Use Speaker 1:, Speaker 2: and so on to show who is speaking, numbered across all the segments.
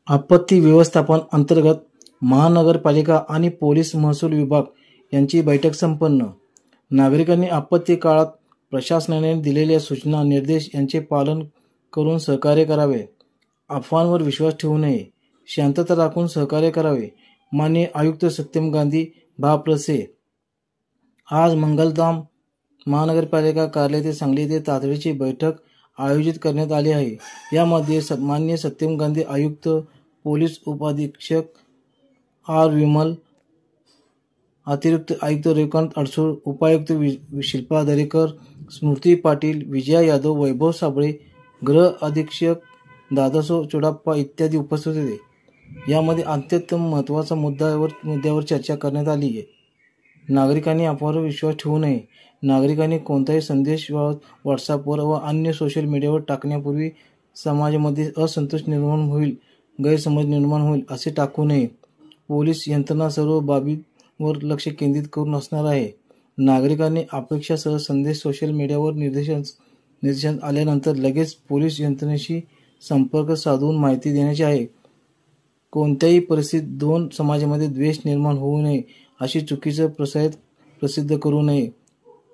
Speaker 1: आपत्ती व्यवस्थापन अंतर्गत महानगरपालिका आणि पोलीस महसूल विभाग यांची बैठक संपन्न। नागरिकांनी आपत्ती काळात प्रशासनाने दिलेल्या सूचना निर्देश यांचे पालन करून सहकार्य करावे। अफवांवर विश्वास ठेवू नये, शांतता राखून सहकार्य करावे। माननीय आयुक्त सत्यम गांधी भाप्रसे। आज मंगलधाम महानगरपालिका कार्यालय ते सांगली येथे तातडीची बैठक आयोजित करण्यात आली आहे। यामध्ये माननीय सत्यम गांधी आयुक्त, पोलीस उपाधीक्षक आर विमल, अतिरिक्त आयुक्त रविकांत अडसूळ, उपायुक्त शिल्पा दरेकर, स्मृती पाटील, विजया यादव, वैभव साबळे, गृह अधीक्षक दादासो चोडाप्पा इत्यादी उपस्थित होते। यामध्ये अत्यंत महत्त्वाच्या मुद्द्यावर चर्चा करण्यात आली आहे। नागरिकांनी अफवांवर विश्वास ठेवू नये। नागरिकांनी कोणताही संदेश व्हॉट्सअपवर व अन्य सोशल मीडियावर टाकण्यापूर्वी समाजामध्ये असंतोष निर्माण होईल, गैरसमज निर्माण होईल असे टाकू नये। पोलीस यंत्रणा सर्व बाबींवर लक्ष केंद्रित करून असणार आहे। नागरिकांनी अपेक्षासह संदेश सोशल मीडियावर निर्देशन आल्यानंतर लगेच पोलीस यंत्रणेशी संपर्क साधून माहिती द्यायची आहे। कोणत्याही परिस्थितीत दोन समाजामध्ये द्वेष निर्माण होऊ नये अशी चुकीचं प्रसिद्ध करू नये।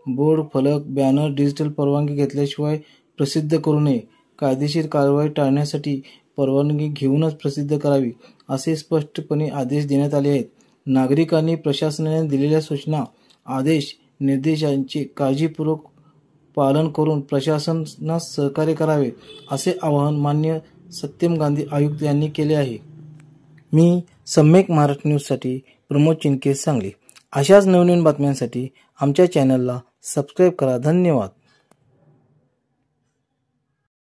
Speaker 1: बोर्ड, फलक, बॅनर डिजिटल परवानगी घेतल्याशिवाय प्रसिद्ध करू नये। कायदेशीर कारवाई टाळण्यासाठी परवानगी घेऊनच प्रसिद्ध करावी असे स्पष्टपणे आदेश देण्यात आले आहेत। नागरिकांनी प्रशासनाने दिलेल्या सूचना, आदेश, निर्देशांचे काळजीपूर्वक पालन करून प्रशासनास सहकार्य करावे असे आवाहन माननीय सत्यम गांधी आयुक्त यांनी केले आहे। मी सम्यक महाराष्ट्र न्यूजसाठी प्रमोद चिनके, सांगली। अशाच नवनवीन बातम्यांसाठी आमच्या चॅनलला सबस्क्राईब करा। धन्यवाद।